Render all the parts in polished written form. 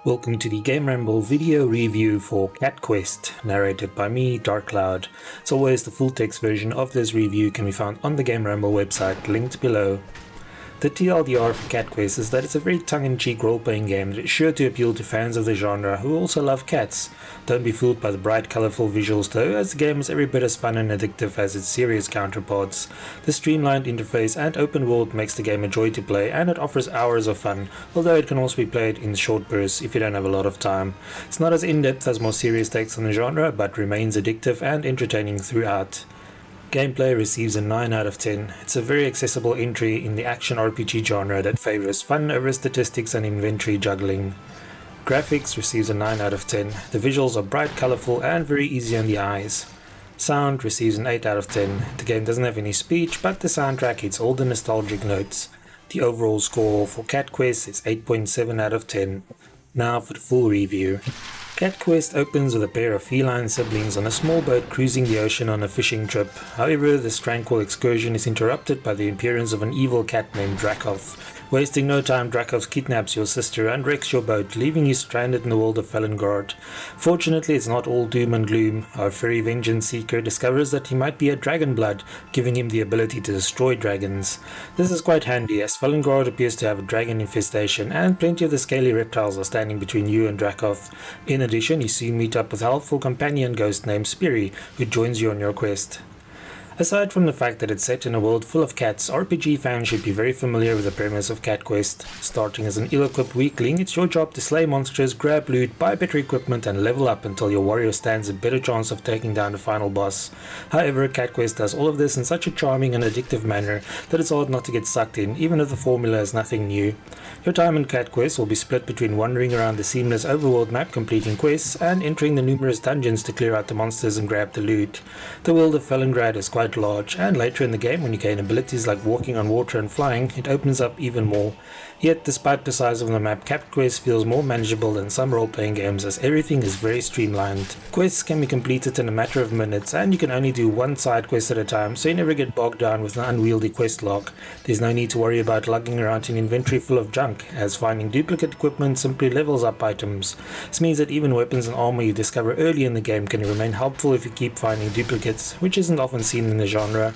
Welcome to the GameRamble video review for Cat Quest, narrated by me, Darkcloud. As always, the full text version of this review can be found on the GameRamble website, linked below. The TLDR for Cat Quest is that it's a very tongue-in-cheek role-playing game that is sure to appeal to fans of the genre who also love cats. Don't be fooled by the bright, colourful visuals though, as the game is every bit as fun and addictive as its serious counterparts. The streamlined interface and open world makes the game a joy to play, and it offers hours of fun, although it can also be played in short bursts if you don't have a lot of time. It's not as in-depth as more serious takes on the genre, but remains addictive and entertaining throughout. Gameplay receives a 9 out of 10. It's a very accessible entry in the action RPG genre that favors fun over statistics and inventory juggling. Graphics receives a 9 out of 10. The visuals are bright, colourful and very easy on the eyes. Sound receives an 8 out of 10. The game doesn't have any speech, but the soundtrack hits all the nostalgic notes. The overall score for Cat Quest is 8.7 out of 10. Now for the full review. Cat Quest opens with a pair of feline siblings on a small boat cruising the ocean on a fishing trip. However, this tranquil excursion is interrupted by the appearance of an evil cat named Dracoth. Wasting no time, Dracoth kidnaps your sister and wrecks your boat, leaving you stranded in the world of Felengard. Fortunately, it's not all doom and gloom. Our furry vengeance seeker discovers that he might be a dragon blood, giving him the ability to destroy dragons. This is quite handy, as Felengard appears to have a dragon infestation, and plenty of the scaly reptiles are standing between you and Dracoth. In addition, you soon meet up with a helpful companion ghost named Spiri, who joins you on your quest. Aside from the fact that it's set in a world full of cats, RPG fans should be very familiar with the premise of Cat Quest. Starting as an ill-equipped weakling, it's your job to slay monsters, grab loot, buy better equipment and level up until your warrior stands a better chance of taking down the final boss. However, Cat Quest does all of this in such a charming and addictive manner that it's hard not to get sucked in, even if the formula is nothing new. Your time in Cat Quest will be split between wandering around the seamless overworld map completing quests and entering the numerous dungeons to clear out the monsters and grab the loot. The world of Felengard is quite large, and later in the game, when you gain abilities like walking on water and flying, it opens up even more. Yet, despite the size of the map, Cat Quest feels more manageable than some role-playing games, as everything is very streamlined. Quests can be completed in a matter of minutes, and you can only do one side quest at a time, so you never get bogged down with an unwieldy quest log. There's no need to worry about lugging around an inventory full of junk, as finding duplicate equipment simply levels up items. This means that even weapons and armor you discover early in the game can remain helpful if you keep finding duplicates, which isn't often seen in the genre.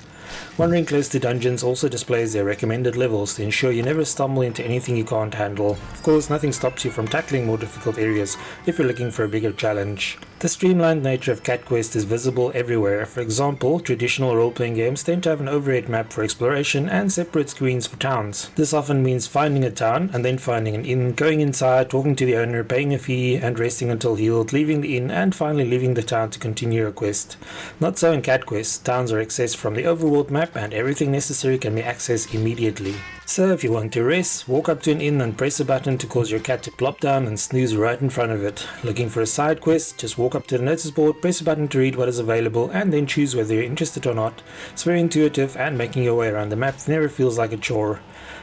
Wandering close to dungeons also displays their recommended levels to ensure you never stumble into anything you can't handle. Of course, nothing stops you from tackling more difficult areas if you're looking for a bigger challenge. The streamlined nature of Cat Quest is visible everywhere. For example, traditional role-playing games tend to have an overhead map for exploration and separate screens for towns. This often means finding a town and then finding an inn, going inside, talking to the owner, paying a fee and resting until healed, leaving the inn and finally leaving the town to continue your quest. Not so in Cat Quest. Towns are accessed from the overworld map and everything necessary can be accessed immediately. So if you want to rest, walk up to an inn and press a button to cause your cat to plop down and snooze right in front of it. Looking for a side quest, just walk up to the notice board, press a button to read what is available and then choose whether you're interested or not. It's very intuitive and making your way around the map never feels like a chore.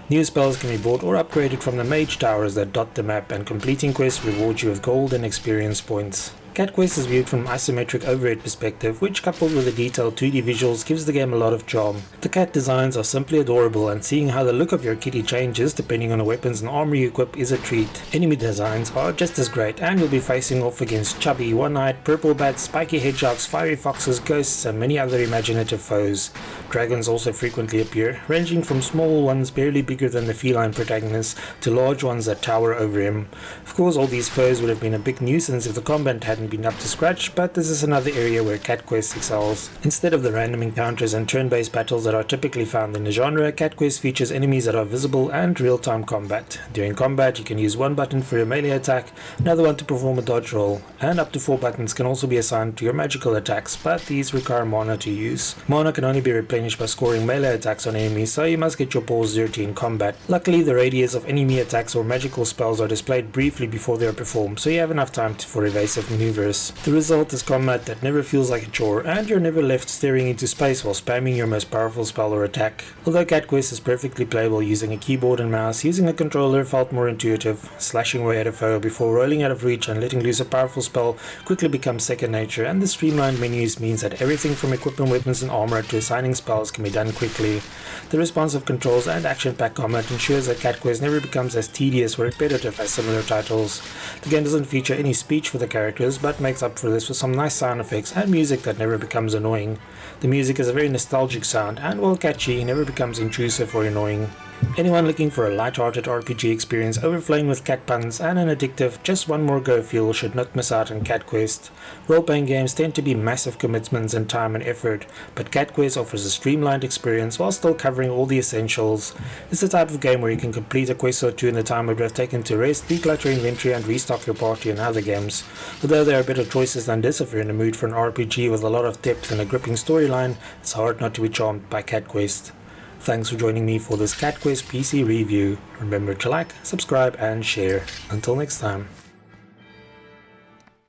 New spells can be bought or upgraded from the mage towers that dot the map, and completing quests rewards you with gold and experience points. Cat Quest is viewed from an isometric overhead perspective, which coupled with the detailed 2D visuals gives the game a lot of charm. The cat designs are simply adorable, and seeing how the look of your kitty changes depending on the weapons and armor you equip is a treat. Enemy designs are just as great, and you'll be facing off against chubby, one-eyed, purple bats, spiky hedgehogs, fiery foxes, ghosts and many other imaginative foes. Dragons also frequently appear, ranging from small ones barely bigger than the feline protagonist to large ones that tower over him. Of course, all these foes would have been a big nuisance if the combat hadn't been up to scratch, but this is another area where Cat Quest excels. Instead of the random encounters and turn-based battles that are typically found in the genre, Cat Quest features enemies that are visible and real-time combat. During combat, you can use one button for your melee attack, another one to perform a dodge roll, and up to 4 buttons can also be assigned to your magical attacks, but these require mana to use. Mana can only be replenished by scoring melee attacks on enemies, so you must get your paws dirty in combat. Luckily, the radius of enemy attacks or magical spells are displayed briefly before they are performed, so you have enough time for evasive maneuvers universe. The result is combat that never feels like a chore, and you're never left staring into space while spamming your most powerful spell or attack. Although Cat Quest is perfectly playable using a keyboard and mouse, using a controller felt more intuitive. Slashing away at a foe before rolling out of reach and letting loose a powerful spell quickly becomes second nature, and the streamlined menus means that everything from equipping weapons and armor to assigning spells can be done quickly. The responsive controls and action-packed combat ensures that Cat Quest never becomes as tedious or repetitive as similar titles. The game doesn't feature any speech for the characters, but makes up for this with some nice sound effects and music that never becomes annoying. The music is a very nostalgic sound, and while catchy, never becomes intrusive or annoying. Anyone looking for a light-hearted RPG experience overflowing with cat puns and an addictive just one more go feel should not miss out on Cat Quest. Role-playing games tend to be massive commitments in time and effort, but Cat Quest offers a streamlined experience while still covering all the essentials. It's the type of game where you can complete a quest or two in the time it would have taken to rest, declutter your inventory and restock your party in other games. Although there are better choices than this if you're in the mood for an RPG with a lot of depth and a gripping storyline, it's hard not to be charmed by Cat Quest. Thanks for joining me for this Cat Quest PC review. Remember to like, subscribe and share. Until next time.